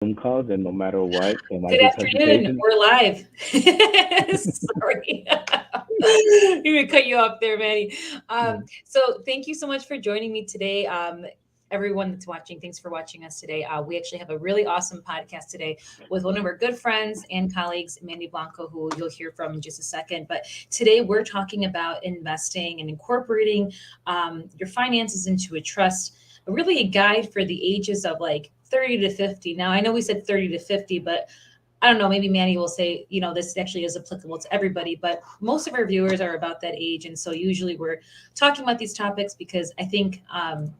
Zoom calls, and no matter what, there might Good be afternoon. presentations. We're live. Sorry. I'm gonna cut you off there, Manny. Mm. So thank you so much for joining me today. Everyone that's watching, thanks for watching us today. We actually have a really awesome podcast today with one of our good friends and colleagues, Mandy Blanco, who you'll hear from in just a second. But today we're talking about investing and incorporating your finances into a trust, really a guide for the ages of like 30 to 50. Now, I know we said 30 to 50, but I don't know, maybe Manny will say, this actually is applicable to everybody, but most of our viewers are about that age. And so usually we're talking about these topics because I think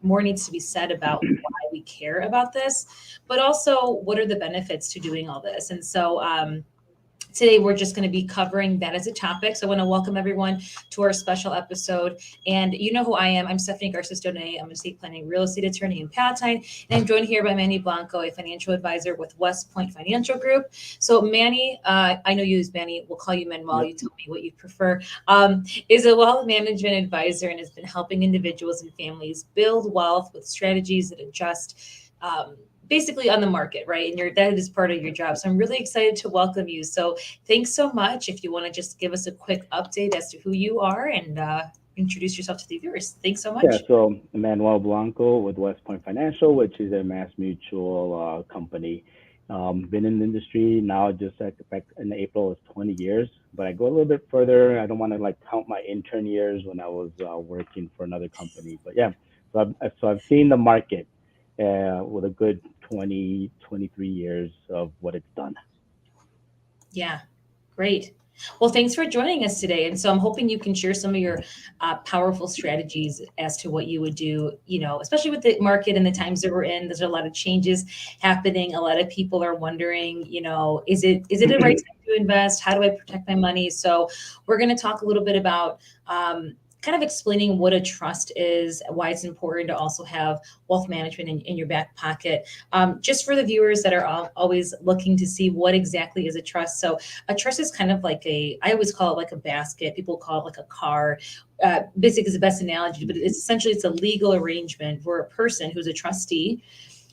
more needs to be said about why we care about this, but also what are the benefits to doing all this. And so, today, we're just going to be covering that as a topic. So I want to welcome everyone to our special episode. And you know who I am. I'm Stephanie Garces Donay. I'm an estate planning real estate attorney in Palatine. And I'm joined here by Manny Blanco, a financial advisor with West Point Financial Group. So Manny, I know you as Manny. We'll call you Manuel. Yep. You tell me what you prefer. Is a wealth management advisor and has been helping individuals and families build wealth with strategies that adjust basically on the market, right? And that is part of your job. So I'm really excited to welcome you. So thanks so much. If you want to just give us a quick update as to who you are and introduce yourself to the viewers. Thanks so Yeah, much. so Manuel Blanco with West Point Financial, which is a Mass Mutual company. Been in the industry now just at back in April is 20 years, but I go a little bit further. I don't want to like count my intern years when I was working for another company, but yeah. So I've seen the market with a good 20, 23 years of what it's done. Yeah, great. Well, thanks for joining us today. And so I'm hoping you can share some of your powerful strategies as to what you would do, especially with the market and the times that we're in. There's a lot of changes happening. A lot of people are wondering, is it a right time to invest? How do I protect my money? So we're going to talk a little bit about kind of explaining what a trust is, why it's important to also have wealth management in your back pocket. Just for the viewers that are always looking to see what exactly is a trust. So a trust is kind of like I always call it like a basket. People call it like a car. Basic is the best analogy, but it's a legal arrangement where a person who's a trustee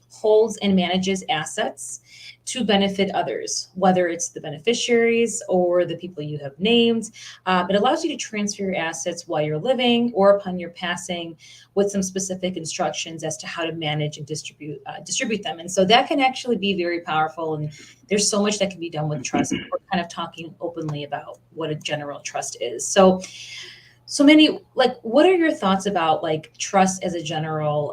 holds and manages assets to benefit others, whether it's the beneficiaries or the people you have named. It allows you to transfer your assets while you're living or upon your passing, with some specific instructions as to how to manage and distribute them. And so that can actually be very powerful. And there's so much that can be done with trust. We're kind of talking openly about what a general trust is. So many, like, what are your thoughts about like trust as a general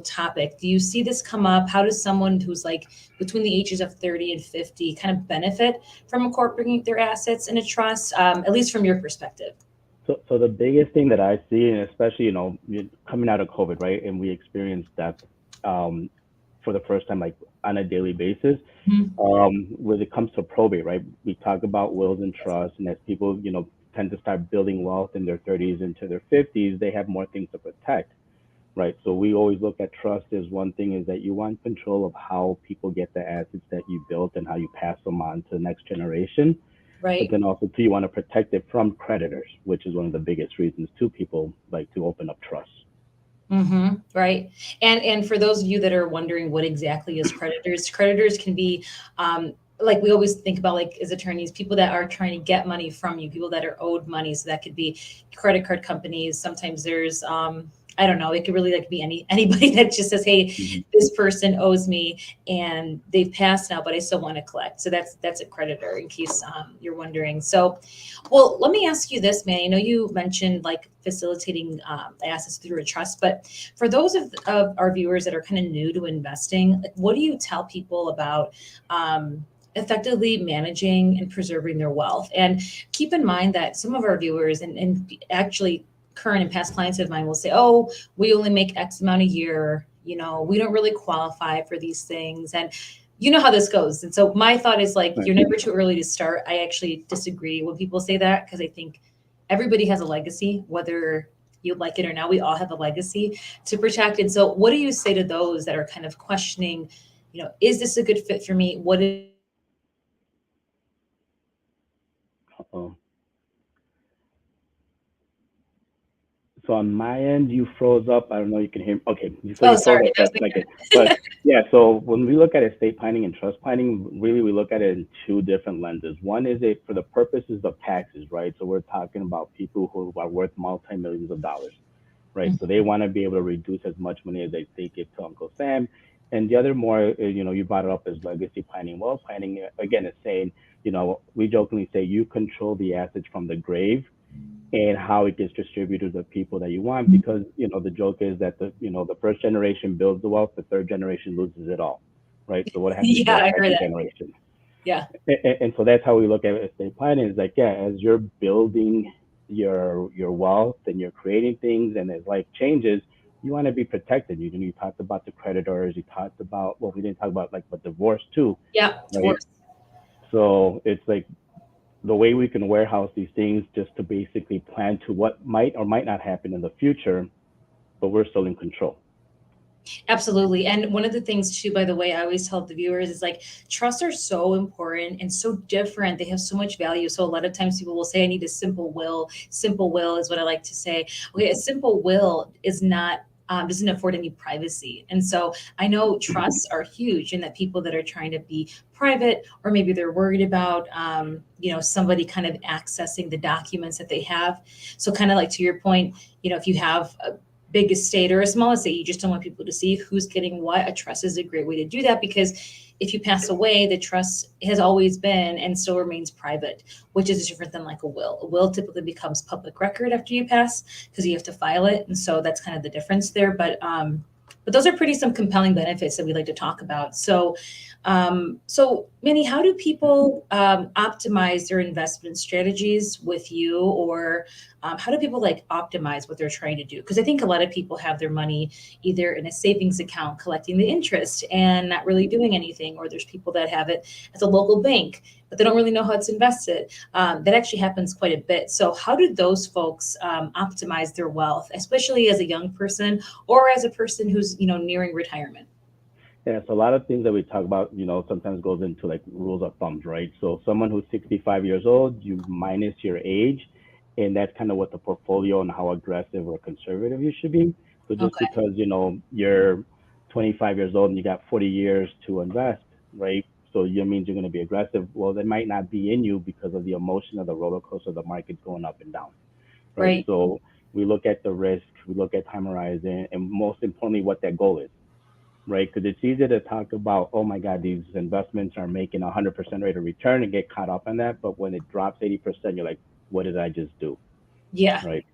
topic? Do you see this come up? How does someone who's like between the ages of 30 and 50 kind of benefit from incorporating their assets in a trust, at least from your perspective? So the biggest thing that I see, and especially coming out of COVID, right, and we experienced that um, for the first time, like on a daily basis. Mhm. When it comes to probate, right, we talk about wills and trusts, and as people tend to start building wealth in their 30s into their 50s, they have more things to protect, right? So we always look at trust as one thing is that you want control of how people get the assets that you built and how you pass them on to the next generation. But Right. then also too, you want to protect it from creditors, which is one of the biggest reasons too people like to open up trusts. Right. And for those of you that are wondering what exactly is creditors can be like we always think about, like, as attorneys, people that are trying to get money from you, people that are owed money. So that could be credit card companies. Sometimes there's I don't know, it could really like be anybody that just says, hey, Hmm. this person owes me and they've passed now, but I still want to collect. So that's a creditor, in case you're wondering. So well, let me ask you this, man. I know you mentioned like facilitating assets through a trust, but for those of our viewers that are kind of new to investing, like, what do you tell people about effectively managing and preserving their wealth? And keep in mind that some of our viewers and actually current and past clients of mine will say, oh, we only make X amount a year. We don't really qualify for these things. And you know how this goes. And so my thought is like, Right. you're never too early to start. I actually disagree when people say that, because I think everybody has a legacy, whether you like it or not. We all have a legacy to protect. And so what do you say to those that are kind of questioning, is this a good fit for me? What is the best way to do it? What are some strategies that you would Uh-oh. recommend? So on my end, you froze up. I don't know. You can hear. Okay, so Oh, you froze sorry. up. That was That's like it. But yeah, so when we look at estate planning and trust planning, really we look at it in two different lenses. One is it for the purposes of taxes, right? So we're talking about people who are worth multi-millions of dollars, right? So they Mhm. want to be able to reduce as much money as they give to Uncle Sam. And the other more, you brought it up as legacy planning. Wealth planning, again, is saying, we jokingly say you control the assets from the grave and how it gets distributed to the people that you want, because the joke is that the first generation builds the wealth, the third generation loses it all, right? So what happens to Yeah, the I heard second that. generation? Yeah. And so that's how we look at estate planning. Is like, yeah, as you're building your wealth and you're creating things, and as life changes, you want to be protected. You talked about the creditors, you talked about, well, we didn't talk about like, but divorce too, Yeah. right? Divorce. So it's like the way we can warehouse these things just to basically plan to what might or might not happen in the future, but we're still in control. Absolutely. And one of the things too, by the way, I always tell the viewers is like trusts are so important and so different. They have so much value. So a lot of times people will say, I need a simple will. Simple will is what I like to say. Okay, a simple will is not doesn't afford any privacy. And so I know trusts are huge, and that people that are trying to be private, or maybe they're worried about, somebody kind of accessing the documents that they have. So kind of like to your point, if you have a big estate or a small estate, you just don't want people to see who's getting what. A trust is a great way to do that, because if you pass away, the trust has always been and still remains private, which is different than like a will. A will typically becomes public record after you pass, because you have to file it, and so that's kind of the difference there. But those are pretty some compelling benefits that we like to talk about. So Manny, how do people optimize their investment strategies with you, or how do people like optimize what they're trying to do? Because I think a lot of people have their money either in a savings account collecting the interest and not really doing anything, or there's people that have it at the local bank, but they don't really know how it's invested. That actually happens quite a bit. So how do those folks optimize their wealth, especially as a young person or as a person who's nearing retirement? Yeah, so a lot of things that we talk about, sometimes goes into like rules of thumbs, right? So someone who's 65 years old, you minus your age, and that's kind of what the portfolio and how aggressive or conservative you should be. So just Okay. because, you're 25 years old and you got 40 years to invest, right? So you means you're going to be aggressive. Well, that might not be in you because of the emotion of the roller coaster of the market going up and down, right? Right. So we look at the risk, we look at time horizon, and most importantly, what that goal is, right? Because it's easy to talk about, oh my God, these investments are making 100% rate of return and get caught up in that. But when it drops 80%, you're like, what did I just do, Yeah. right?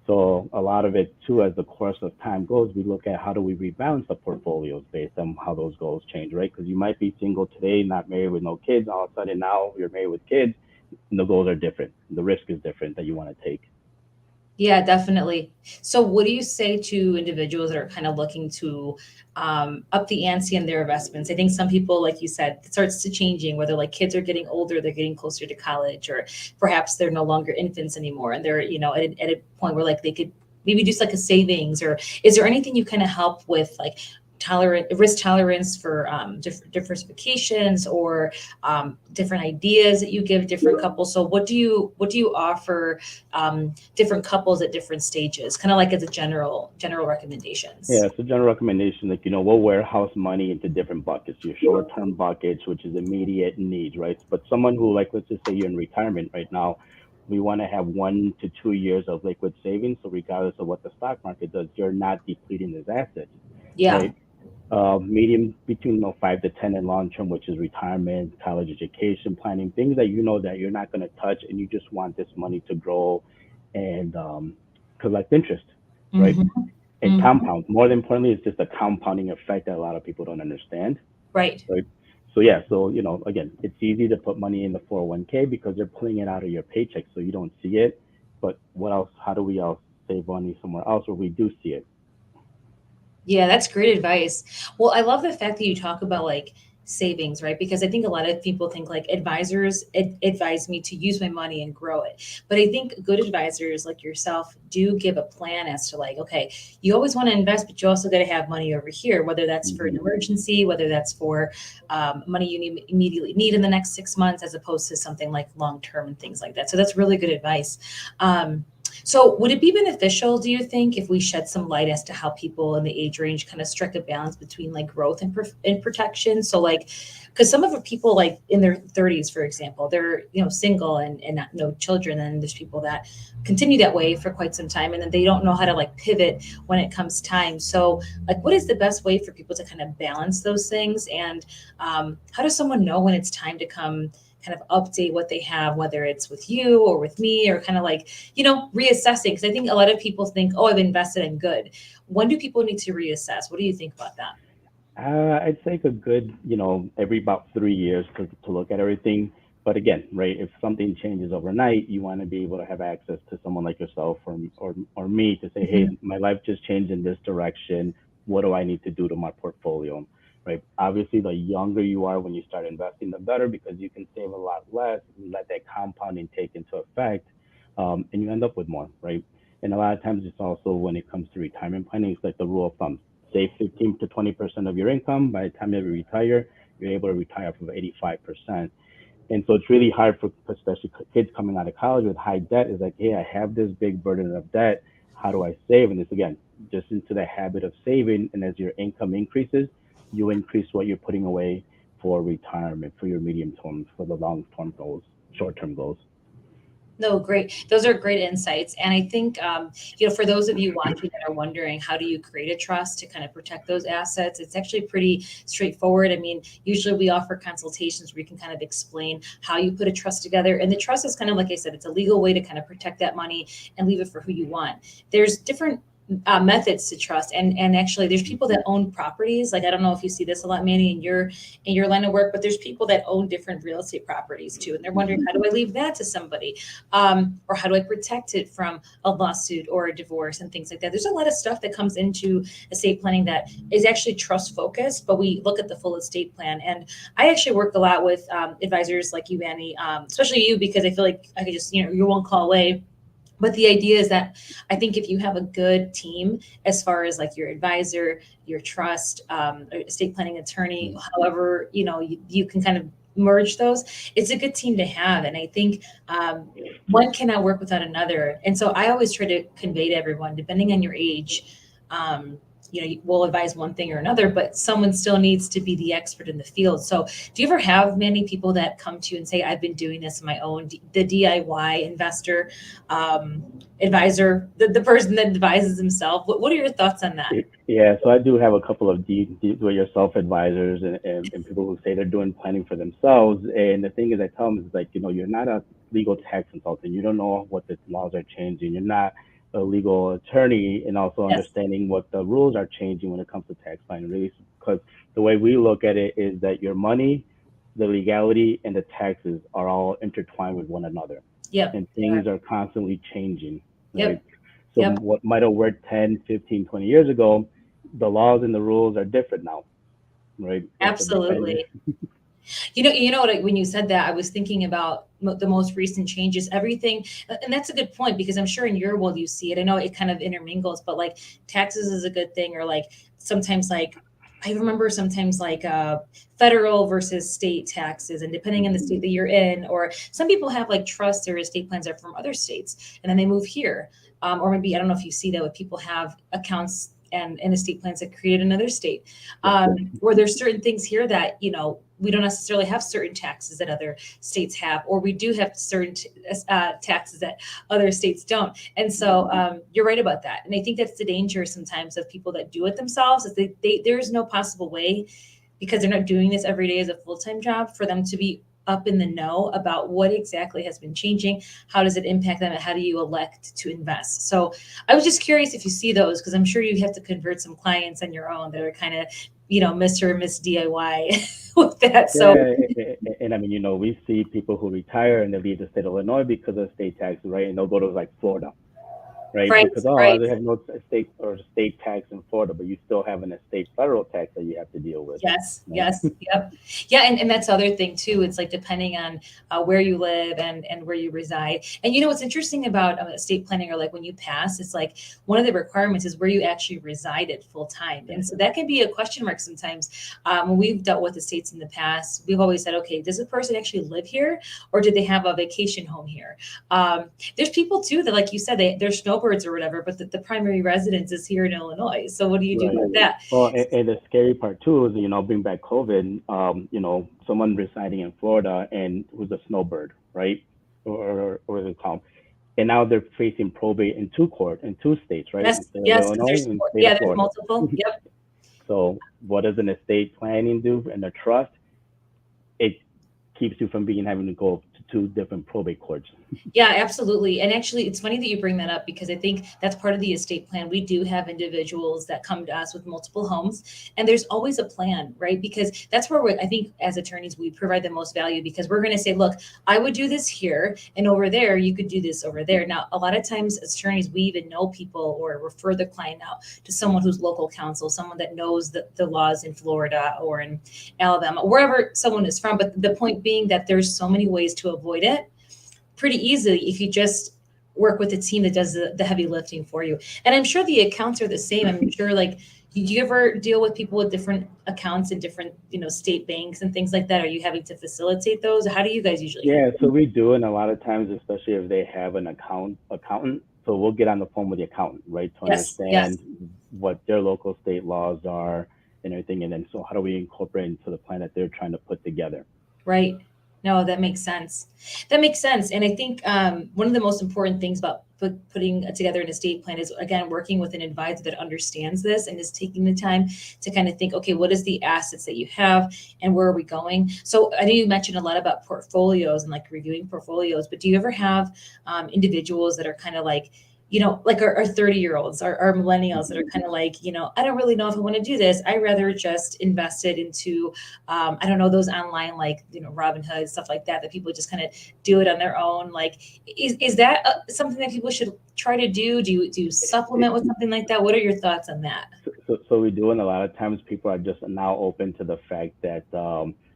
So a lot of it too, as the course of time goes, we look at how do we rebalance the portfolios based on how those goals change, right? Because you might be single today, not married with no kids. All of a sudden now you're married with kids, and the goals are different. The risk is different that you want to take. Yeah, definitely. So, what do you say to individuals that are kind of looking to up the ante in their investments? I think some people, like you said, it starts to changing, whether like kids are getting older, they're getting closer to college, or perhaps they're no longer infants anymore, and they're at a point where like they could maybe do like a savings. Or is there anything you kind of help with, like risk tolerance for different diversifications, or different ideas that you give different couples? So what do you offer different couples at different stages, kind of like as a general recommendations? Yeah, so general recommendation, like, we'll warehouse money into different buckets. Your short-term buckets, which is immediate needs, right? But someone who, like, let's just say you're in retirement right now, we want to have 1 to 2 years of liquid savings. So regardless of what the stock market does, you're not depleting those assets, Yeah. right? Medium between 5 to 10 and long term, which is retirement, college education planning, things that that you're not going to touch, and you just want this money to grow and collect interest, right? Hmm. And Hmm. compound. More than importantly, it's just a compounding effect that a lot of people don't understand, Right. right? So yeah, so again, it's easy to put money in the 401k because they're pulling it out of your paycheck, so you don't see it. But what else? How do we else save money somewhere else where we do see it? Yeah, that's great advice. Well, I love the fact that you talk about like savings, right? Because I think a lot of people think like advisors advise me to use my money and grow it. But I think good advisors like yourself do give a plan as to like, okay, you always want to invest, but you also got to have money over here, whether that's for an Hmm. emergency, whether that's for money you immediately need in the next 6 months, as opposed to something like long term and things like that. So that's really good advice. Um, So would it be beneficial, do you think, if we shed some light as to how people in the age range kind of strike a balance between like growth and, and protection? So like, because some of the people like in their 30s, for example, they're single and not, no children, and there's people that continue that way for quite some time, and then they don't know how to like pivot when it comes time. So like, what is the best way for people to kind of balance those things, and how does someone know when it's time to come kind of update what they have, whether it's with you or with me, or kind of like, reassessing? Because I think a lot of people think, oh, I've invested in good. When do people need to reassess? What do you think about that? I'd say a good, every about 3 years to look at everything. But again, right, if something changes overnight, you want to be able to have access to someone like yourself or me to say, hey, Mhm. my life just changed in this direction. What do I need to do to my portfolio? Right. Obviously, the younger you are when you start investing, the better because you can save a lot less and let that compounding take into effect, and you end up with more, right? And a lot of times, it's also when it comes to retirement planning, it's like the rule of thumb: save 15 to 20% of your income. By the time you retire, you're able to retire from 85%. And so it's really hard for especially kids coming out of college with high debt. Is like, hey, I have this big burden of debt. How do I save? And it's again just into the habit of saving. And as your income increases, you increase what you're putting away for retirement, for your medium term, for the long term goals, short term goals. No, great. Those are great insights. And I think, for those of you watching that are wondering, how do you create a trust to kind of protect those assets? It's actually pretty straightforward. I mean, usually we offer consultations where you can kind of explain how you put a trust together. And the trust is kind of, like I said, it's a legal way to kind of protect that money and leave it for who you want. There's different methods to trust, and actually there's people that own properties. Like, I don't know if you see this a lot, Manny, in your line of work, but there's people that own different real estate properties too, and they're wondering, Mhm. how do I leave that to somebody, or how do I protect it from a lawsuit or a divorce and things like that. There's a lot of stuff that comes into estate planning that is actually trust focused, but we look at the full estate plan. And I actually work a lot with advisors like you, Manny, especially you, because I feel like I could just, you're one call away. But the idea is that I think if you have a good team, as far as like your advisor, your trust, estate planning attorney, however, you can kind of merge those, it's a good team to have. And I think one cannot work without another. And so I always try to convey to everyone, depending on your age, um, we'll advise one thing or another, but someone still needs to be the expert in the field. So do you ever have many people that come to you and say, I've been doing this on my own, the DIY investor, um, advisor, the person that advises himself? What are your thoughts on that? Yeah, so I do have a couple of do-it-yourself advisors and people who say they're doing planning for themselves. And the thing is, I tell them is like, you're not a legal tax consultant. You don't know what the laws are changing. You're not a legal attorney, and also Yes. understanding what the rules are changing when it comes to tax planning. Really, because the way we look at it is that your money, the legality, and the taxes are all intertwined with one another, Yep. and They are. things are constantly changing, right? Yep. So Yep. what might have worked 10, 15, 20 years ago, the laws and the rules are different now, right? And so depending, Absolutely. What, when you said that, I was thinking about the most recent changes, everything. And that's a good point, because I'm sure in your world you see it. I know it kind of intermingles, but like taxes is a good thing, or like sometimes like, I remember sometimes like federal versus state taxes, and depending on the state mhm, that you're in, or some people have like trusts or estate plans are from other states, and then they move here. Or maybe, I don't know if you see that, with people have accounts and estate plans that create another state, yeah, where there's certain things here that, we don't necessarily have certain taxes that other states have, or we do have certain taxes that other states don't. And so you're right about that. And I think that's the danger sometimes of people that do it themselves, is there is no possible way, because they're not doing this every day as a full-time job, for them to be up in the know about what exactly has been changing, how does it impact them, and how do you elect to invest. So I was just curious if you see those, because I'm sure you have to convert some clients on your own that are kind of, Mr. or Miss DIY with that. So yeah. And I mean, we see people who retire and they leave the state of Illinois because of state taxes, right? And they'll go to like Florida, right? Right, Because oh, right. they have no state tax in Florida, but you still have an estate federal tax that you have to deal with, Yes, right? yes, yep. Yeah, and that's the other thing too. It's like depending on where you live and where you reside. And you know what's interesting about estate planning or like when you pass, it's like one of the requirements is where you actually resided full time. And so that can be a question mark sometimes. When we've dealt with estates in the past, we've always said, okay, does a person actually live here or did they have a vacation home here? There's people too that, like you said, they're snowbirds or whatever, but the primary residence is here in Illinois. So what do you do Right. about that? Well, and the scary part too is, bring back COVID, someone residing in Florida and who's a snowbird, right? Or the call. And now they're facing probate in in two states, right? In Yes, state of yes, because Illinois and state yeah, of there's Florida. multiple. Yep. So what does an estate planning do and a trust? It keeps you from having to go to two different probate courts. Yeah, absolutely. And actually, it's funny that you bring that up because I think that's part of the estate plan. We do have individuals that come to us with multiple homes, and there's always a plan, right? Because that's where I think as attorneys, we provide the most value because we're going to say, look, I would do this here, and over there, you could do this over there. Now, a lot of times, as attorneys, we even know people or refer the client out to someone who's local counsel, someone that knows the laws in Florida or in Alabama, wherever someone is from. But the point being that there's so many ways to avoid it pretty easily if you just work with a team that does the heavy lifting for you. And I'm sure the accounts are the same. I'm sure like do you ever deal with people with different accounts in different, state banks and things like that? Are you having to facilitate those? How do you guys usually Yeah, handle so it? we do, and a lot of times, especially if they have an accountant, so we'll get on the phone with the accountant, right, to Yes, yes, understand what their local state laws are and everything, and then so how do we incorporate into the plan that they're trying to put together. right. No, that makes sense. That makes sense. And I think one of the most important things about putting together an estate plan is, again, working with an advisor that understands this and is taking the time to kind of think, okay, what is the assets that you have and where are we going? So I know you mentioned a lot about portfolios and like reviewing portfolios, but do you ever have individuals that are kind of like, like our 30-year-olds, our millennials that are kind of like, I don't really know if I want to do this. I rather just invest it into, I don't know, those online, like, Robinhood, stuff like that people just kind of do it on their own. Like, is that something that people should try to do? Do you supplement with something like that? What are your thoughts on that? So we do, and a lot of times people are just now open to the fact that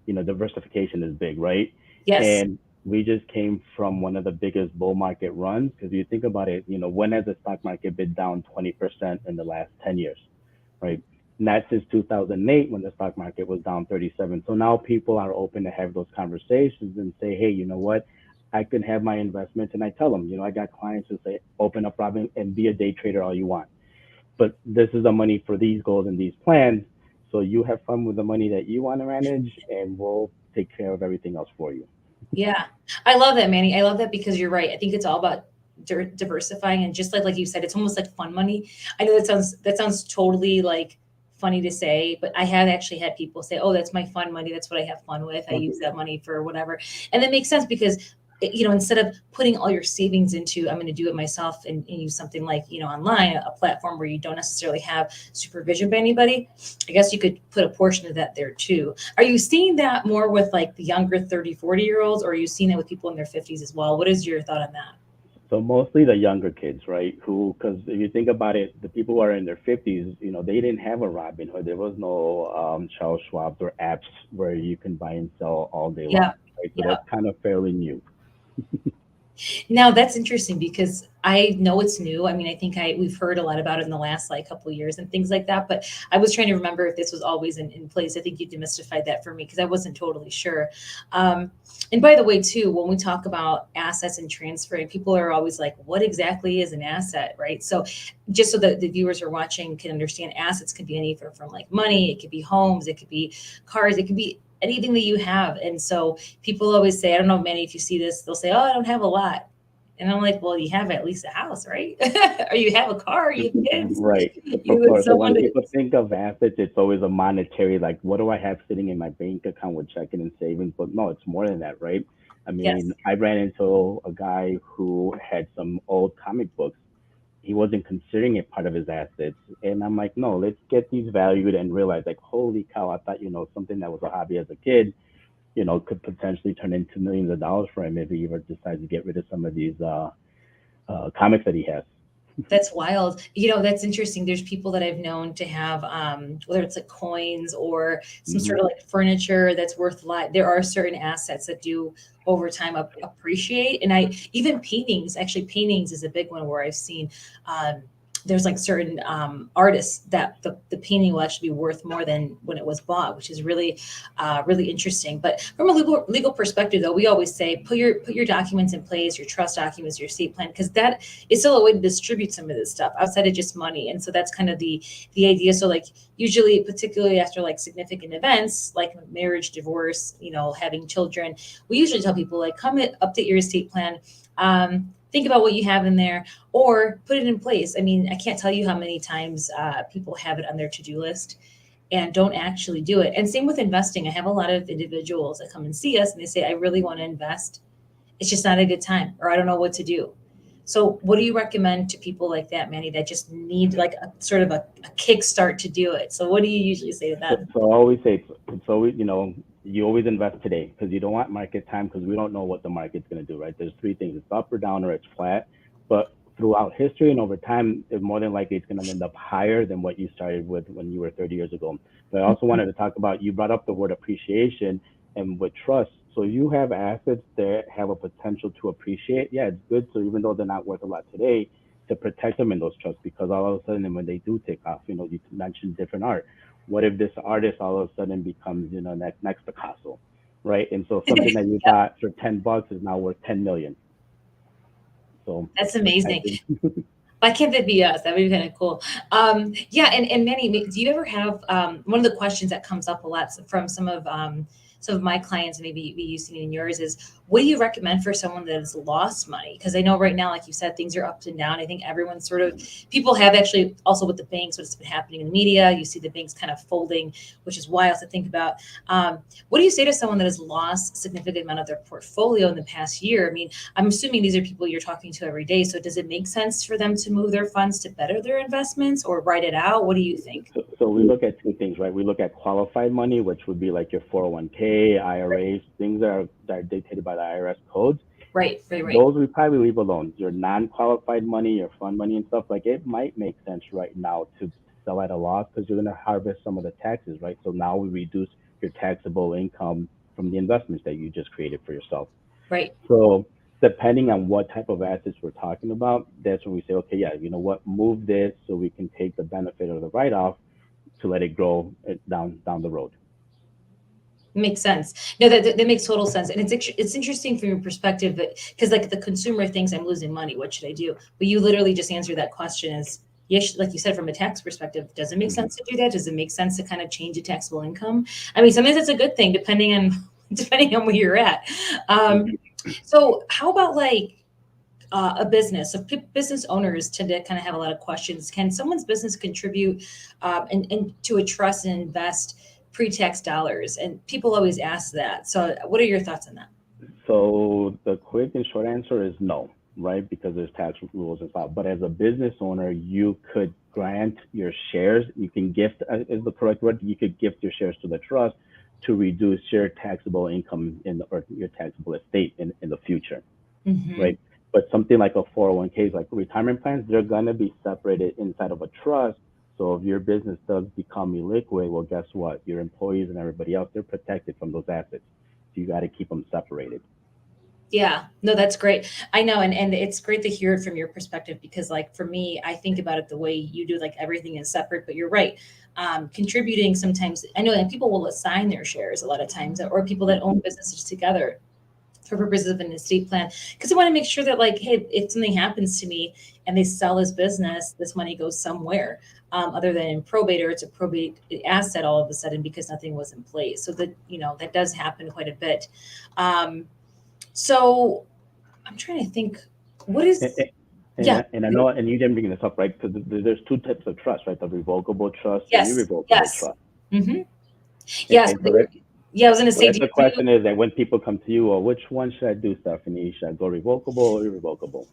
diversification is big, right? Yes. And we just came from one of the biggest bull market runs because you think about it, when has the stock market been down 20% in the last 10 years, right? And that's since 2008 when the stock market was down 37. So now people are open to have those conversations and say, hey, you know what? I can have my investments, and I tell them, I got clients who say, open up Robin and be a day trader all you want, but this is the money for these goals and these plans. So you have fun with the money that you want to manage, and we'll take care of everything else for you. Yeah, I love that, Manny. I love that because you're right. I think it's all about diversifying, and just like you said, it's almost like fun money. I know that sounds totally like funny to say, but I have actually had people say, "Oh, that's my fun money. That's what I have fun with. I use that money for whatever," and that makes sense because instead of putting all your savings into, I'm going to do it myself and use something like online, a platform where you don't necessarily have supervision by anybody. I guess you could put a portion of that there too. Are you seeing that more with like the younger 30, 40 year olds, or are you seeing it with people in their 50s as well? What is your thought on that? So mostly the younger kids, right? Who, because if you think about it, the people who are in their 50s, they didn't have a Robinhood. There was no Charles Schwab or apps where you can buy and sell all day long, Yeah. right? So Yeah. that's kind of fairly new. Now that's interesting because I know it's new. I mean, I think we've heard a lot about it in the last like couple of years and things like that. But I was trying to remember if this was always in place. I think you demystified that for me because I wasn't totally sure. And by the way, too, when we talk about assets and transferring, people are always like, "What exactly is an asset?" Right? So just so that the viewers are watching can understand, assets can be anything from like money, it could be homes, it could be cars, it could be anything that you have. And so people always say, I don't know, Manny, if you see this, they'll say, "Oh, I don't have a lot." And I'm like, well, you have at least a house, right? Or you have a car, you have kids, Right. you Of have course. So someone when to, people think of assets, it's always a monetary, like, what do I have sitting in my bank account with checking and savings? But no, it's more than that, right? I mean, yes. I ran into a guy who had some old comic books. He wasn't considering it part of his assets. And I'm like, no, let's get these valued and realize, like, holy cow, I thought, something that was a hobby as a kid, could potentially turn into millions of dollars for him if he ever decides to get rid of some of these comics that he has. That's wild. You know, that's interesting. There's people that I've known to have, whether it's like coins or some Hmm. sort of like furniture that's worth a lot. There are certain assets that do over time appreciate. And even paintings, actually paintings is a big one where I've seen, um, there's like certain artists that the painting will actually be worth more than when it was bought, which is really, really interesting. But from a legal perspective, though, we always say put your documents in place, your trust documents, your estate plan, because that is still a way to distribute some of this stuff outside of just money. And so that's kind of the idea. So like usually, particularly after like significant events like marriage, divorce, having children, we usually tell people like come update your estate plan. Think about what you have in there or put it in place. I mean, I can't tell you how many times people have it on their to-do list and don't actually do it. And same with investing. I have a lot of individuals that come and see us and they say, I really want to invest. It's just not a good time, or I don't know what to do. So what do you recommend to people like that, Manny, that just need like a sort of a kickstart to do it? So what do you usually say to So, them? so I always say it's always, you always invest today because you don't want market time because we don't know what the market's going to do, right? There's three things: it's up or down or it's flat. But throughout history and over time, it more than likely it's going to end up higher than what you started with when you were 30 years ago. But I also wanted to talk about, you brought up the word appreciation and with trust. So you have assets that have a potential to appreciate. Yeah, it's good. So even though they're not worth a lot today, to protect them in those trusts because all of a sudden when they do take off, you mentioned different art. What if this artist all of a sudden becomes, next Picasso, right? And so something that you Yep, bought for $10 is now worth 10 million. So that's amazing. protecting. Why can't that be us? That would be kind of cool. Yeah, and Manny, do you ever have one of the questions that comes up a lot from some of my clients, maybe you seen in yours, is what do you recommend for someone that has lost money? Because I know right now, like you said, things are up and down. I think everyone's sort of people have actually also with the banks, what's been happening in the media. You see the banks kind of folding, which is wild to think about. What do you say to someone that has lost a significant amount of their portfolio in the past year? I mean, I'm assuming these are people you're talking to every day. So does it make sense for them to move their funds to better their investments or write it out? What do you think? So we look at two things, right? We look at qualified money, which would be like your 401k, IRAs, things that are dictated by the IRS codes. Right, right, right. Those we probably leave alone. Your non-qualified money, your fund money and stuff, like it might make sense right now to sell at a loss because you're going to harvest some of the taxes, right? So now we reduce your taxable income from the investments that you just created for yourself. Right. So depending on what type of assets we're talking about, that's when we say, okay, yeah, you know what, move this so we can take the benefit of the write-off to let it grow down the road. Makes sense. No, that makes total sense, and it's interesting from your perspective that because like the consumer thinks I'm losing money, what should I do? But you literally just answered that question as yes, like you said, from a tax perspective, does it make Mhm. sense to do that? Does it make sense to kind of change a taxable income? I mean, sometimes it's a good thing depending on depending on where you're at. Um, Mhm. so how about like a business? So business owners tend to kind of have a lot of questions. Can someone's business contribute and to a trust and invest pre-tax dollars? And people always ask that. So what are your thoughts on that? So the quick and short answer is no, right? Because there's tax rules and stuff. But as a business owner, you could grant your shares. You can gift is the correct word. You could gift your shares to the trust to reduce your taxable income or your taxable estate in the future, Hmm. right? But something like a 401ks, like retirement plans, they're gonna be separated inside of a trust. So if your business does become illiquid, well, guess what? Your employees and everybody else, they're protected from those assets. So you got to keep them separated. Yeah, no, that's great. I know, and it's great to hear it from your perspective because, like, for me, I think about it the way you do. Like everything is separate, but you're right. Contributing sometimes, I know that people will assign their shares a lot of times, or people that own Mhm. businesses together for purposes of an estate plan because they want to make sure that like hey if something happens to me and they sell this business this money goes somewhere other than in probate or it's a probate asset all of a sudden because nothing was in place so that that does happen quite a bit um, so I'm trying to think what And, is yeah and I know, and you didn't bring this up, right? Because there's two types of trust, right? The revocable trust and yes irrevocable yes trust. hmm And, yes and so that, yeah I was going to so say that's the do you question is that when people come to you, well, which one should I do, Stephanie? Should I go revocable or irrevocable?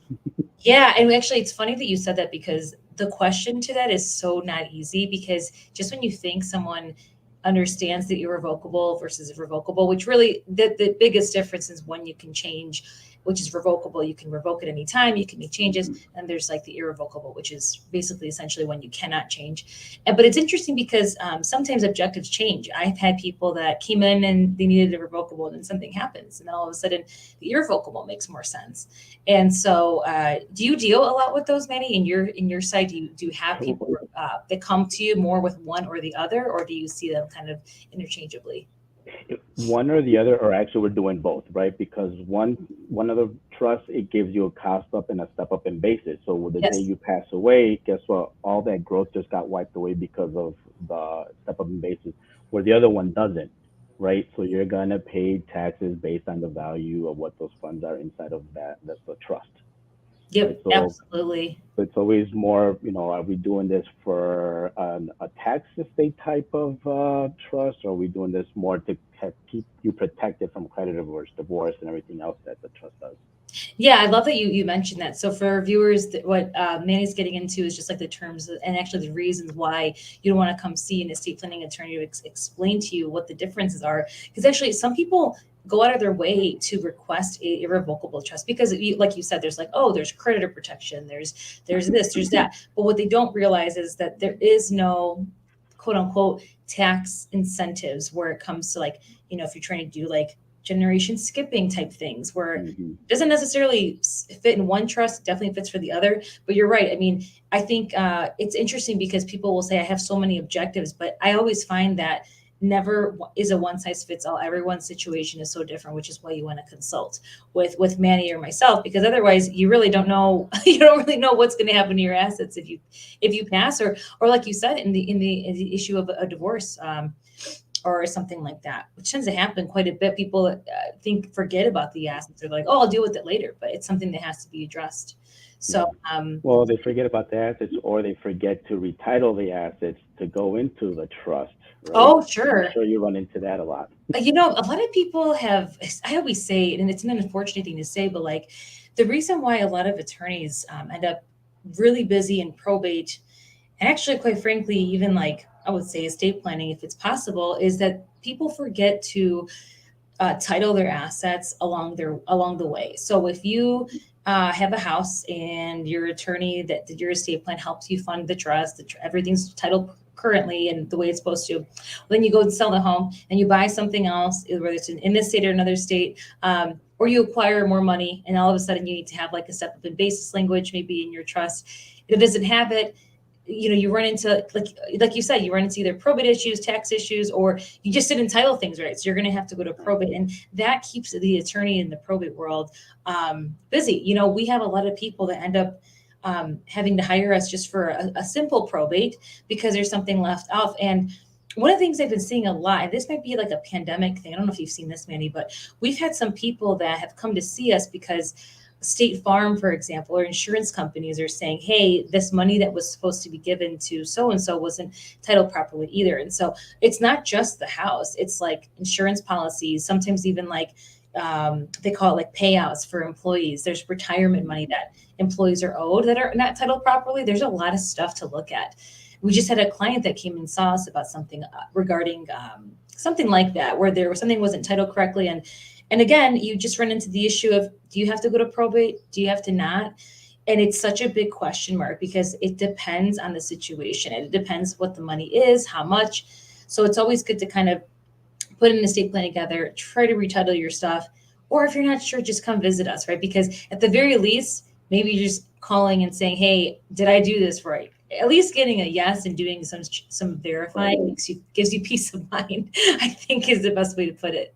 Yeah, and actually, it's funny that you said that because the question to that is so not easy because just when you think someone understands the irrevocable versus irrevocable, which really the biggest difference is when you can change which is revocable. You can revoke it anytime, you can make changes. Mhm. And there's like the irrevocable, which is basically essentially when you cannot change. But it's interesting because sometimes objectives change. I've had people that came in and they needed a revocable, and then something happens, and then all of a sudden the irrevocable makes more sense. And so, do you deal a lot with those, Manny? In your side, do you have people that come to you more with one or the other, or do you see them kind of interchangeably? One or the other, or actually we're doing both, right? Because one of the trusts, it gives you a cost up and a step up in basis. So with the day Yes. you pass away, guess what? All that growth just got wiped away because of the step up in basis, where the other one doesn't, right? So you're gonna pay taxes based on the value of what those funds are inside of that's the trust, right? Yep. So Absolutely. it's always more, are we doing this for a tax estate type of trust, or are we doing this more to keep you protected from creditor divorce and everything else that the trust does? Yeah, I love that you mentioned that. So for viewers, what Manny's getting into is just like the terms and actually the reasons why you don't want to come see an estate planning attorney to explain to you what the differences are. Because actually, some people go out of their way to request a irrevocable trust because, like you said, there's like, oh, there's creditor protection, there's this, there's that. But what they don't realize is that there is no quote unquote tax incentives where it comes to like, if you're trying to do like generation skipping type things where it Hmm. doesn't necessarily fit in one trust, definitely fits for the other. But you're right. I mean, I think it's interesting because people will say I have so many objectives, but I always find that never is a one size fits all. Everyone's situation is so different, which is why you want to consult with Manny or myself, because otherwise you really don't know you don't really know what's going to happen to your assets if you pass, or like you said in the issue of a divorce, or something like that, which tends to happen quite a bit. People forget about the assets. They're like, oh, I'll deal with it later, but it's something that has to be addressed. Yeah. So Well, they forget about the assets, or they forget to retitle the assets to go into the trust, right? oh, I'm sure. sure you run into that a lot. A lot of people have, I always say, and it's an unfortunate thing to say, but like the reason why a lot of attorneys end up really busy in probate, and actually, quite frankly, even like I would say estate planning, if it's possible, is that people forget to title their assets along the way. So if you have a house and your attorney that did your estate plan helps you fund the trust, everything's titled currently and the way it's supposed to. Then you go and sell the home and you buy something else, whether it's in this state or another state, or you acquire more money, and all of a sudden you need to have like a step up in basis language, maybe in your trust. If it doesn't have it, you run into like you said, you run into either probate issues, tax issues, or you just didn't title things right, so you're going to have to go to probate, and that keeps the attorney in the probate world busy. We have a lot of people that end up having to hire us just for a simple probate because there's something left off. And one of the things I've been seeing a lot, and this might be like a pandemic thing, I don't know if you've seen this, Manny, but we've had some people that have come to see us because State Farm, for example, or insurance companies are saying, hey, this money that was supposed to be given to so and so wasn't titled properly either. And so it's not just the house, it's like insurance policies, sometimes even like they call it like payouts for employees. There's retirement money that employees are owed that are not titled properly. There's a lot of stuff to look at. We just had a client that came and saw us about something regarding something like that, where there was something wasn't titled correctly, and again, you just run into the issue of, do you have to go to probate? Do you have to not? And it's such a big question mark because it depends on the situation. It depends what the money is, how much. So it's always good to kind of put an estate plan together, try to retitle your stuff. Or if you're not sure, just come visit us, right? Because at the very least, maybe you're just calling and saying, hey, did I do this right? At least getting a yes and doing some verifying gives you peace of mind, I think is the best way to put it.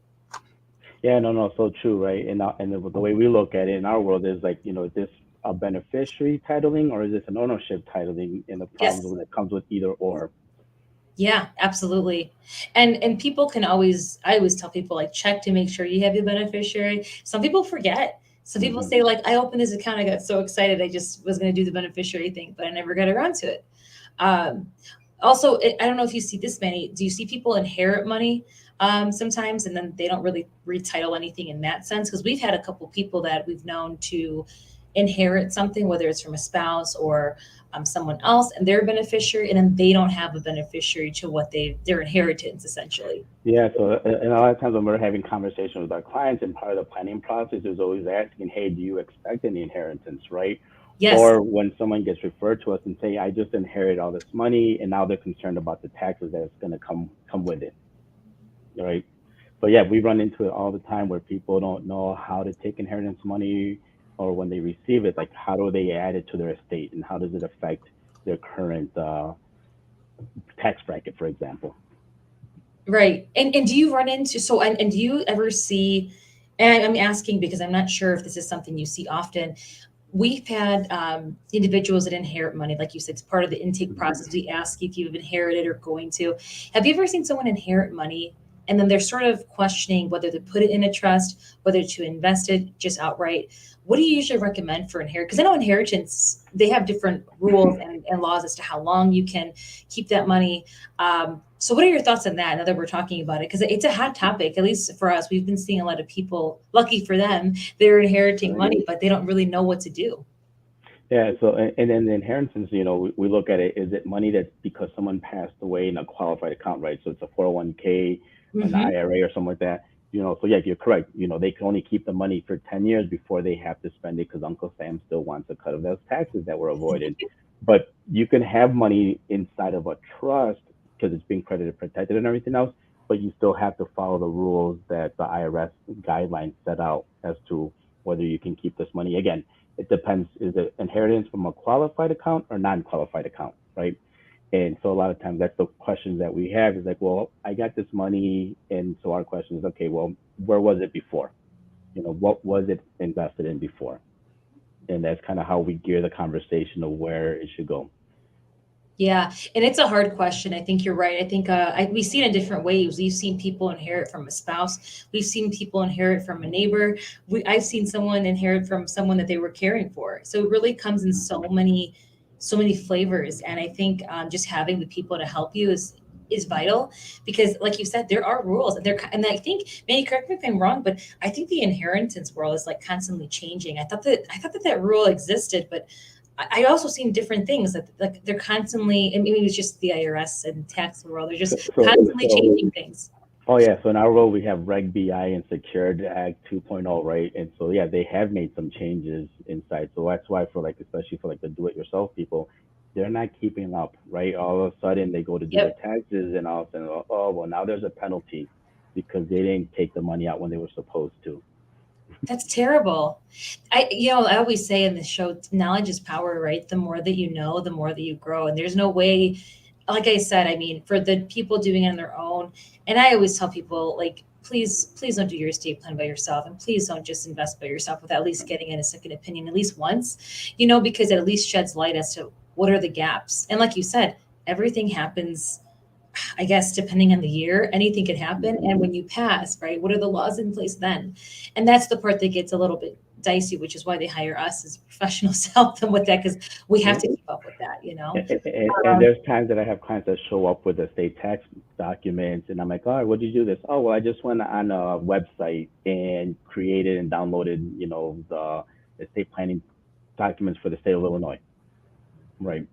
Yeah, no, no, so true, right? And the way we look at it in our world is like, is this a beneficiary titling, or is this an ownership titling? And the Yes. problem that comes with either or. Yeah, absolutely. And people can always, I always tell people like check to make sure you have your beneficiary. Some people forget. Some people Hmm. say like I opened this account, I got so excited, I just was going to do the beneficiary thing, but I never got around to it. Um, Also, I don't know if you see this many. Do you see people inherit money sometimes, and then they don't really retitle anything in that sense? Because we've had a couple people that we've known to inherit something, whether it's from a spouse or someone else, and they're a beneficiary, and then they don't have a beneficiary to what their inheritance essentially. Yeah, so and a lot of times when we're having conversations with our clients, and part of the planning process is always asking, hey, do you expect any inheritance, right? Yes. Or when someone gets referred to us and say, I just inherited all this money, and now they're concerned about the taxes that's going to come with it, right? But yeah, we run into it all the time where people don't know how to take inheritance money, or when they receive it, like how do they add it to their estate, and how does it affect their current tax bracket, for example. Right. And do you run into and do you ever see, and I'm asking because I'm not sure if this is something you see often. We've had individuals that inherit money, like you said, it's part of the intake Mhm. process. We ask if you've inherited or going to. Have you ever seen someone inherit money and then they're sort of questioning whether to put it in a trust, whether to invest it just outright? What do you usually recommend for inherit? Because I know inheritance, they have different rules and laws as to how long you can keep that money. So, what are your thoughts on that now that we're talking about it? Because it's a hot topic, at least for us. We've been seeing a lot of people, lucky for them, they're inheriting Right. money, but they don't really know what to do. Yeah. So, and then the inheritance, we look at it, is it money that's because someone passed away in a qualified account, right? So it's a 401k, an Hmm. IRA or something like that. So yeah, you're correct. They can only keep the money for 10 years before they have to spend it because Uncle Sam still wants a cut of those taxes that were avoided. But you can have money inside of a trust because it's being credited protected and everything else, but you still have to follow the rules that the IRS guidelines set out as to whether you can keep this money. Again, it depends, is it inheritance from a qualified account or non-qualified account, right? And so a lot of times that's the questions that we have is like, well, I got this money, and so our question is, okay, well, where was it before? What was it invested in before? And that's kind of how we gear the conversation of where it should go. Yeah, and it's a hard question. I think you're right. I think we see it in different ways. We've seen people inherit from a spouse. We've seen people inherit from a neighbor. I've seen someone inherit from someone that they were caring for. So it really comes in so many flavors. And I think just having the people to help you is vital because, like you said, there are rules. And I think, Manny, correct me if I'm wrong, but I think the inheritance world is like constantly changing. I thought that rule existed, but I also seen different things that like they're constantly, and maybe it's just the IRS and tax world. They're So, just so, constantly so changing things. oh yeah, so in our role we have Reg BI and Secured Act 2.0, right? And so yeah, they have made some changes inside. So that's why for like, especially for like the do-it-yourself people, they're not keeping up, right? All of a sudden they go to do their Yep, taxes, and all of a sudden, oh well, now there's a penalty because they didn't take the money out when they were supposed to. that's terrible. I always say in this show, knowledge is power, right? The more that you know, the more that you grow. And there's no way, like I said, I mean, for the people doing it on their own, and I always tell people, like, please don't do your estate plan by yourself, and please don't just invest by yourself without at least getting in a second opinion at least once, because it at least sheds light as to what are the gaps. And like you said, everything happens, I guess, depending on the year, anything could happen. Mhm. And when you pass, right, what are the laws in place then? And that's the part that gets a little bit dicey, which is why they hire us as professionals to help them with that because we have to keep up with that. And Um, there's times that I have clients that show up with the state tax documents, and I'm like, all right, what did you do this? Oh, well, I just went on a website and created and downloaded, the estate planning documents for the state of Illinois, right?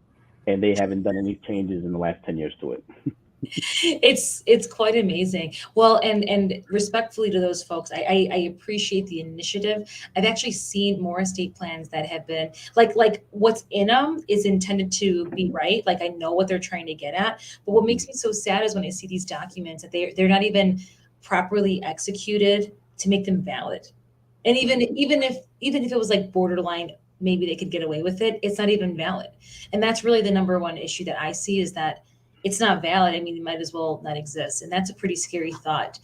And they haven't done any changes in the last 10 years to it. it's quite amazing. Well, and respectfully to those folks, I appreciate the initiative. I've actually seen more estate plans that have been like what's in them is intended to be right. Like I know what they're trying to get at, but what makes me so sad is when I see these documents that they're not even properly executed to make them valid. And even if it was like borderline, maybe they could get away with it. It's not even valid, and that's really the number one issue that I see is that it's not valid. I mean, it might as well not exist, and that's a pretty scary thought.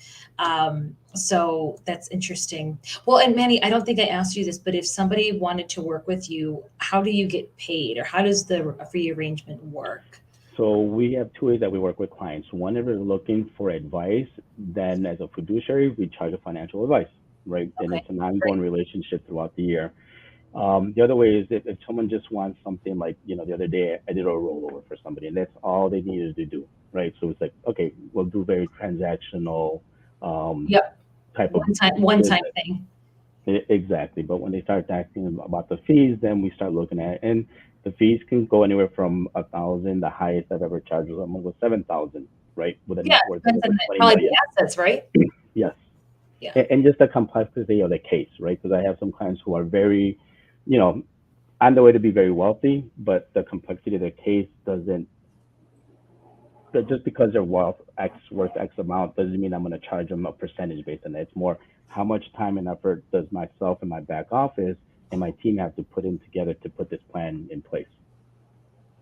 So that's interesting. Well, and Manny, I don't think I asked you this, but if somebody wanted to work with you, how do you get paid, or how does the free arrangement work? So we have two ways that we work with clients. One, if they're looking for advice, then as a fiduciary, we charge a financial advice, right? And Okay, it's an great. ongoing relationship throughout the year. The other way is if someone just wants something like, the other day I did a rollover for somebody, and that's all they needed to do, right? So it's like, okay, we'll do very transactional um, Yep. type of One time business. thing. Exactly. But when they start asking about the fees, then we start looking at it. And the fees can go anywhere from 1,000. The highest I've ever charged someone was 7,000, right? With a Yeah, net it worth of depends over on 20 probably the million. assets, right? Yes. Yeah. And just the complexity of the case, right? Because I have some clients who are very, you know, on the way to be very wealthy, but the complexity of the case doesn't, that just because they're worth X amount doesn't mean I'm going to charge them a percentage based on that. It's more how much time and effort does myself and my back office and my team have to put in together to put this plan in place.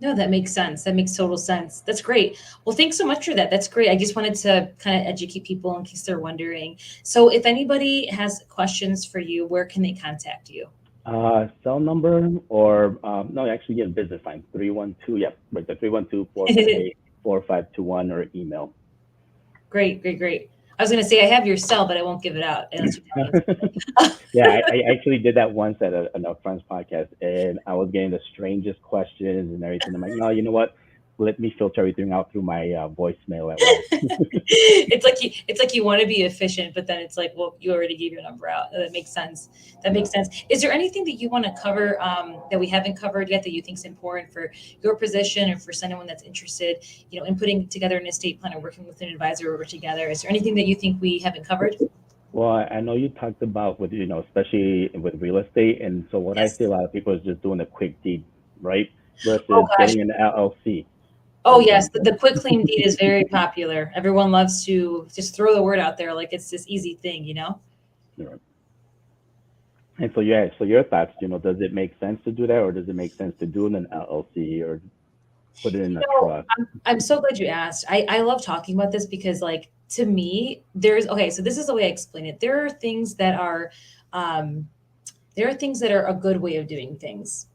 No, that makes sense. That makes total sense. That's great. Well, thanks so much for that. That's great. I just wanted to kind of educate people in case they're wondering. So, if anybody has questions for you, where can they contact you? Cell number or no, actually, yeah, business line 312. Yep, right. The 312-458-4521 or email. Great, great, great. I was going to say I have your cell, but I won't give it out unless you tell me instantly. Yeah, I actually did that once at a friend's podcast, and I was getting the strangest questions and everything. I'm like, no, you know what? Let me filter everything out through my voicemail at work. It's like you want to be efficient, but then it's like, well, you already gave your number out. That makes sense. That Yeah. makes sense. Is there anything that you want to cover that we haven't covered yet that you think is important for your position or for someone that's interested, in putting together an estate plan or working with an advisor or together? Is there anything that you think we haven't covered? Well, I know you talked about with especially with real estate, and so what I see a Yes. lot of people is just doing a quick deed, right? Oh Versus gosh. getting an LLC, for Oh yes, the example. quick claim deed is very popular. Everyone loves to just throw the word out there like it's this easy thing. You know. And so yeah, so your thoughts, does it make sense to do that, or does it make sense to do it in an LLC or put it in You a know, trust? I'm so glad you asked. I love talking about this because, like, to me, okay, so this is the way I explain it. Um, there are things that are a good way of doing things,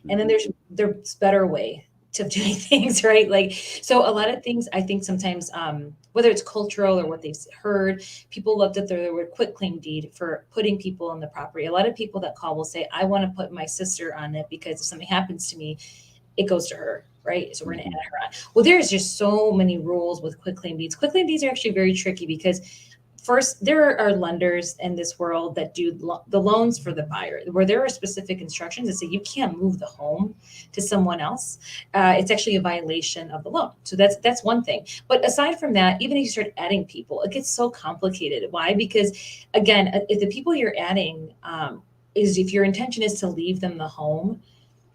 and then Hmm. there's better way to doing things, right? Like, so a lot of things I think sometimes, whether it's cultural or what they've heard, people love to throw the word quit claim deed for putting people on the property. A lot of people that call will say, I want to put my sister on it because if something happens to me, it goes to her, right? So we're going to Hmm. add her on. Well, there's just so many rules with quick claim deeds. Quick claim deeds are actually very tricky because first, there are lenders in this world that do the loans for the buyer, where there are specific instructions that say you can't move the home to someone else. It's actually a violation of the loan. So that's one thing. But aside from that, even if you start adding people, it gets so complicated. Why? Because again, if the people you're adding is if your intention is to leave them the home,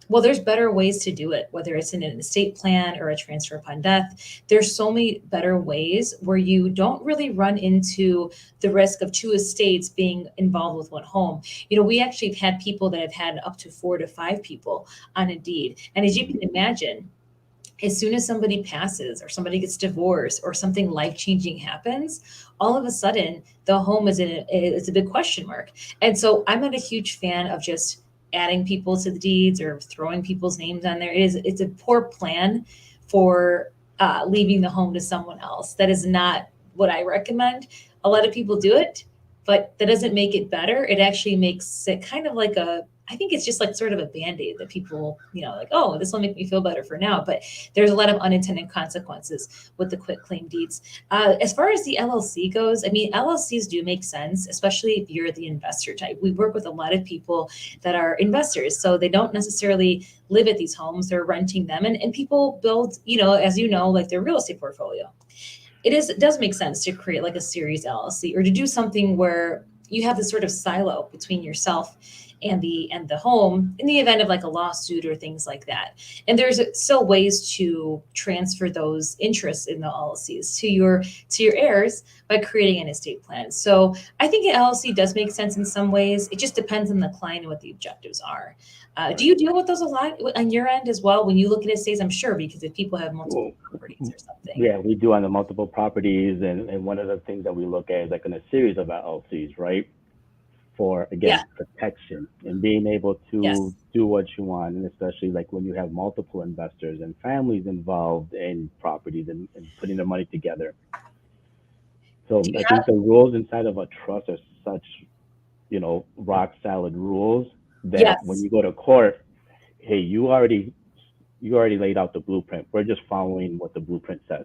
well, there's better ways to do it, whether it's in an estate plan or a transfer upon death. There's so many better ways where you don't really run into the risk of two estates being involved with one home. We actually have had people that have had up to 4 to 5 people on a deed. And as you can imagine, as soon as somebody passes or somebody gets divorced or something life changing happens, all of a sudden the home is a big question mark. And so I'm not a huge fan of just adding people to the deeds or throwing people's names on there. It's a poor plan for leaving the home to someone else. That is not what I recommend. A lot of people do it, but that doesn't make it better. It actually makes it kind of like I think it's just like sort of a band-aid that people, like, oh, this will make me feel better for now. But there's a lot of unintended consequences with the quit claim deeds. As far as the LLC goes, I mean, LLCs do make sense, especially if you're the investor type. We work with a lot of people that are investors, so they don't necessarily live at these homes, they're renting them. And people build, as you know, like their real estate portfolio. It does make sense to create like a series LLC or to do something where you have this sort of silo between yourself and the home in the event of like a lawsuit or things like that. And there's still ways to transfer those interests in the LLCs to your heirs by creating an estate plan. So I think an LLC does make sense in some ways. It just depends on the client and what the objectives are. Do Right. you deal with those a lot on your end as well when you look at estates? I'm sure because if people have multiple Well, properties or something. yeah, we do on the multiple properties, and one of the things that we look at is like in a series of LLCs, right? For Yeah. again protection and being able to Yes. do what you want, and especially like when you have multiple investors and families involved in properties and putting their money together. So Do you I have? think the rules inside of a trust are such, rock solid rules that when Yes. you go to court, hey, you already laid out the blueprint. We're just following what the blueprint says.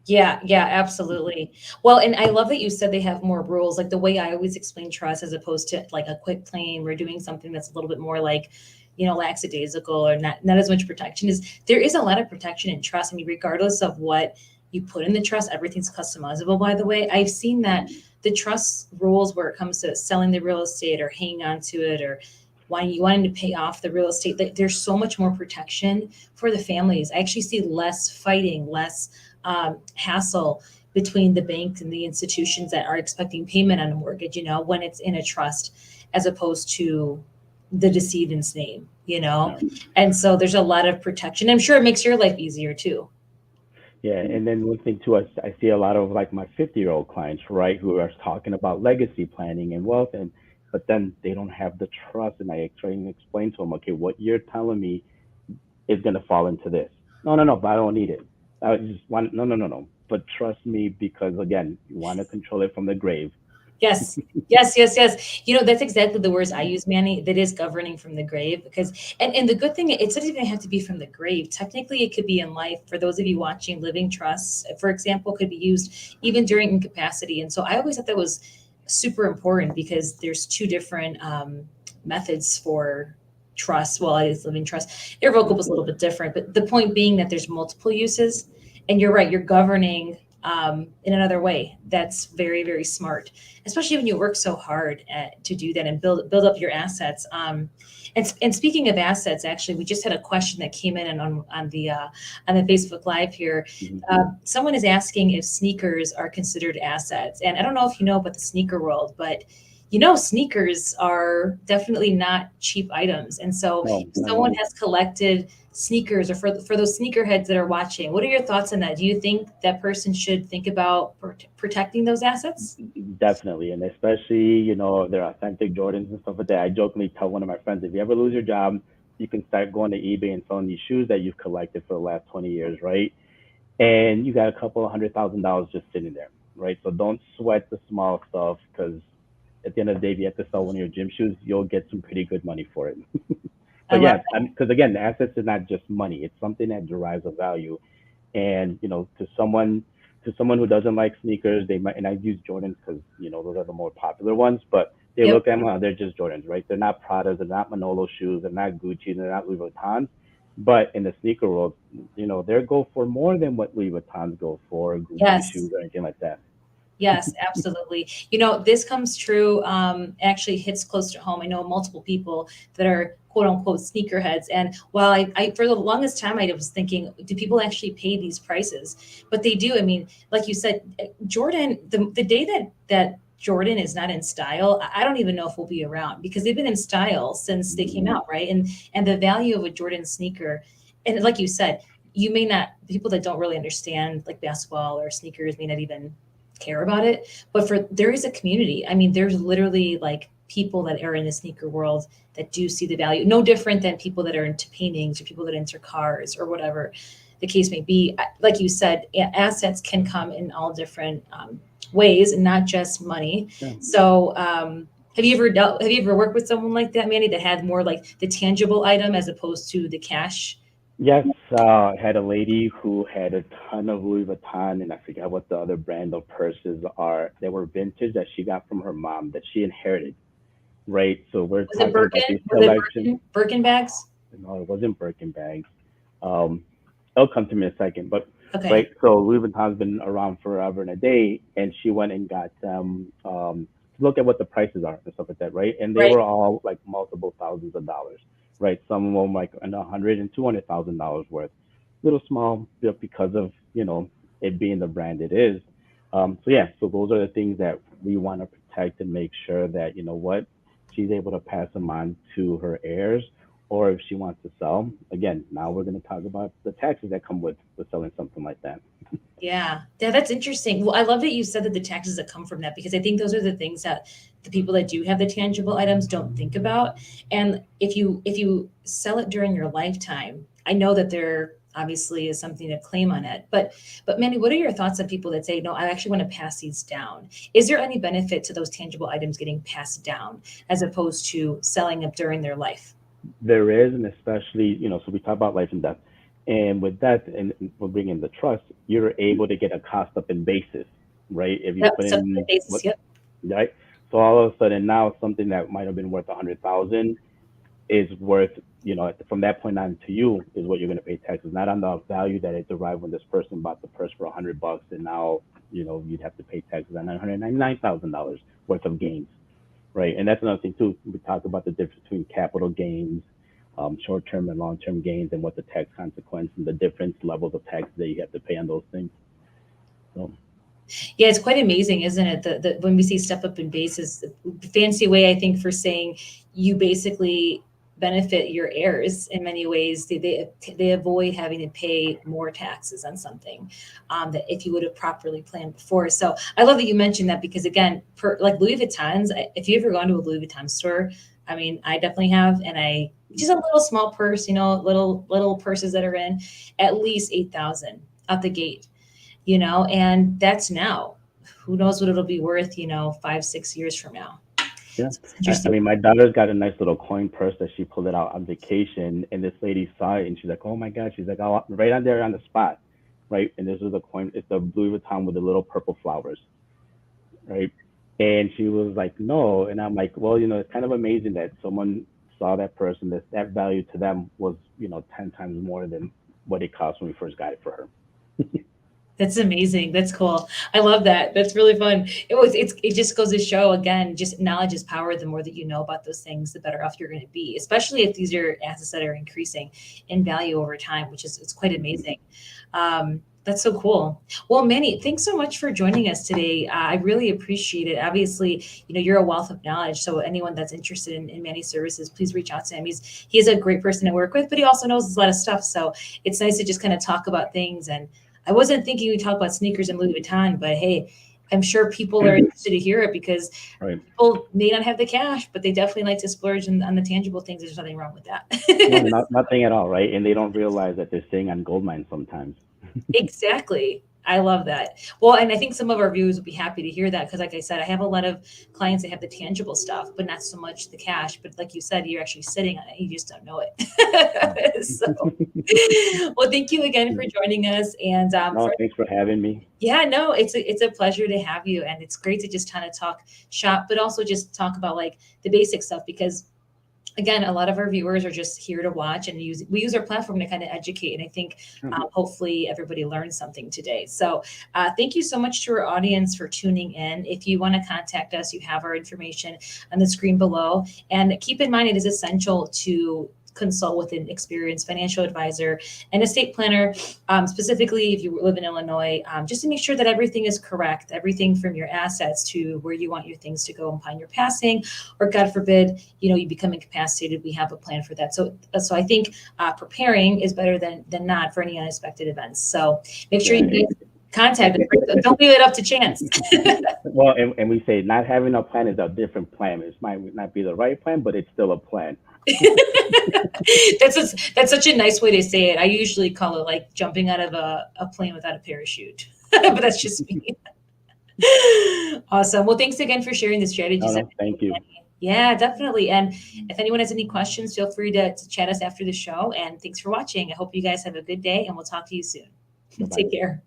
Yeah, yeah, absolutely. Well, and I love that you said they have more rules. Like the way I always explain trust as opposed to like a quick claim or doing something that's a little bit more like, lackadaisical or not as much protection is there is a lot of protection in trust. I mean, regardless of what you put in the trust, everything's customizable, by the way. I've seen that the trust rules where it comes to selling the real estate or hanging on to it or wanting to pay off the real estate, there's so much more protection for the families. I actually see less fighting, less hassle between the bank and the institutions that are expecting payment on a mortgage, when it's in a trust as opposed to the decedent's name. Yeah. And so there's a lot of protection. I'm sure it makes your life easier too. Yeah, and then one thing too, I see a lot of like my 50-year-old clients, right, who are talking about legacy planning and wealth, and but then they don't have the trust, and I try and explain to them, okay, what you're telling me is going to fall into this. No, no, no, but I don't need it. I just want, no, no, no, no. But trust me, because again, you want to control it from the grave. Yes. Yes, yes, yes. That's exactly the words I use, Manny. That is governing from the grave because and the good thing it doesn't even have to be from the grave. Technically it could be in life. For those of you watching living trusts, for example, could be used even during incapacity. And so I always thought that was super important because there's two different methods for trust. Well, it is living trust. Irrevocable is a little bit different, but the point being that there's multiple uses. And you're right, you're governing in another way. That's very, very smart, especially when you work so hard to do that and build up your assets. And speaking of assets, actually, we just had a question that came in and on the Facebook Live here. Mhm. Someone is asking if sneakers are considered assets, and I don't know if you know about the sneaker world, but sneakers are definitely not cheap items. And so, No, if not at someone all. has collected sneakers, or for those sneakerheads that are watching, what are your thoughts on that? Do you think that person should think about protecting those assets? Definitely, and especially they're authentic Jordans and stuff like that. I jokingly tell one of my friends, if you ever lose your job, you can start going to eBay and selling these shoes that you've collected for the last 20 years, right? And you got a couple of $100,000 just sitting there, right? So don't sweat the small stuff because at the end of the day, if you have to sell one of your gym shoes, you'll get some pretty good money for it. I But love yeah, because again, the assets is not just money; it's something that derives a value. And to someone who doesn't like sneakers, they might, and I use Jordans because those are the more popular ones, but they Yep. look at them, oh, they're just Jordans, right? They're not Pradas, they're not Manolo shoes, they're not Gucci, they're not Louis Vuittons. But in the sneaker world, they go for more than what Louis Vuittons go for, Gucci Yes. shoes or anything like that. Yes, absolutely. This comes true, actually hits close to home. I know multiple people that are quote unquote sneakerheads. And while for the longest time, I was thinking, do people actually pay these prices? But they do. I mean, like you said, Jordan, the day that Jordan is not in style, I don't even know if we'll be around because they've been in style since they came Mhm. out, right? And the value of a Jordan sneaker, and like you said, you may not, people that don't really understand like basketball or sneakers may not even care about it, but there is a community. I mean, there's literally like people that are in the sneaker world that do see the value, no different than people that are into paintings or people that are into cars or whatever the case may be. Like you said, assets can come in all different ways and not just money. Yeah. So have you ever worked with someone like that, Manny, that had more like the tangible item as opposed to the cash? Yes, I had a lady who had a ton of Louis Vuitton, and I forget what the other brand of purses are. They were vintage that she got from her mom that she inherited, right? So we're Was it talking about Birkin? these Was it collections. Birkin bags? No, it wasn't Birkin bags. Um, it'll come to me in a second. But Okay. right, so Louis Vuitton's been around forever and a day, and she went and got them to look at what the prices are and stuff like that, right? And they Right. were all like multiple thousands of dollars, right? Some of them like in $100,000 and $200,000 worth. Little small, just because of it being the brand it is. So yeah, so those are the things that we want to protect and make sure that what she's able to pass them on to her heirs, or if she wants to sell. Again, now we're going to talk about the taxes that come with selling something like that. Yeah. Yeah, that's interesting. Well, I love that you said that the taxes that come from that because I think those are the things that the people that do have the tangible items don't think about. And if you sell it during your lifetime, I know that there obviously is something to claim on it. But Manny, what are your thoughts on people that say, no, I actually want to pass these down? Is there any benefit to those tangible items getting passed down as opposed to selling them during their life? There is, and especially, so we talk about life and death. And with that, and we're bringing the trust, you're able to get a cost up in basis, right? If you Yep. put So in basis. what, Yep. right? So all of a sudden now something that might have been worth 100,000 is worth, from that point on to you is what you're going to pay taxes, not on the value that it derived when this person bought the purse for $100, and now, you'd have to pay taxes on $999,000 worth of gains, right? And that's another thing too. We talked about the difference between capital gains, short-term and long-term gains, and what the tax consequence and the different levels of tax that you have to pay on those things. So Yeah, it's quite amazing, isn't it? The when we see step up in basis, fancy way I think for saying you basically benefit your heirs in many ways. They avoid having to pay more taxes on something that if you would have properly planned before. So I love that you mentioned that because again, like Louis Vuittons, if you ever gone to a Louis Vuitton store, I mean, I definitely have, and I just a little small purse, little purses that are in at least 8,000 out the gate, and that's now. Who knows what it'll be worth, 5, 6 years from now. yeah, So it's I interesting. mean, my daughter's got a nice little coin purse that she pulled it out on vacation, and this lady saw it, and she's like, "Oh my God!" She's like, "Oh, right on there on the spot, right?" And this is a coin. It's the Louis Vuitton with the little purple flowers, right? And she was like, "No," and I'm like, "Well, it's kind of amazing that someone saw that person that value to them was 10 times more than what it cost when we first got it for her." That's amazing. That's cool. I love that. That's really fun. It just goes to show again, just knowledge is power. The more that you know about those things, the better off you're going to be, especially if these are assets that are increasing in value over time, which is it's quite amazing. That's so cool. Well, Manny, thanks so much for joining us today. I really appreciate it. Obviously, you're a wealth of knowledge. So anyone that's interested in Manny's services, please reach out to him. He is a great person to work with, but he also knows a lot of stuff. So it's nice to just kind of talk about things. And I wasn't thinking we'd talk about sneakers and Louis Vuitton, but hey, I'm sure people are interested to hear it because Right? people may not have the cash, but they definitely like to splurge on the tangible things. There's nothing wrong with No, that. nothing at all, right? And they don't realize that they're sitting on gold mines sometimes. Exactly. I love that. Well, and I think some of our viewers would be happy to hear that because, like I said, I have a lot of clients that have the tangible stuff, but not so much the cash. But like you said, you're actually sitting on it. You just don't know it. So, well, thank you again for joining us. And No, thanks for having me. yeah, no, it's a pleasure to have you, and it's great to just kind of talk shop, but also just talk about like the basic stuff because again, a lot of our viewers are just here to watch and we use our platform to kind of educate. And I think hopefully everybody learned something today. So thank you so much to our audience for tuning in. If you want to contact us, you have our information on the screen below. And keep in mind, it is essential to consult with an experienced financial advisor and estate planner, specifically if you live in Illinois, just to make sure that everything is correct, everything from your assets to where you want your things to go upon your passing, or God forbid, you become incapacitated. We have a plan for that. So I think preparing is better than not for any unexpected events. So make sure Yeah. you guys contact us. Don't leave it up to chance. Well, and we say not having a plan is a different plan. It might not be the right plan, but it's still a plan. That's such a nice way to say it. I usually call it like jumping out of a plane without a parachute, but that's just me. Awesome. Well, thanks again for sharing the No, strategies. no, thank you. Yeah, definitely. And if anyone has any questions, feel free to chat us after the show. And thanks for watching. I hope you guys have a good day and we'll talk to you soon. Bye bye. Take care.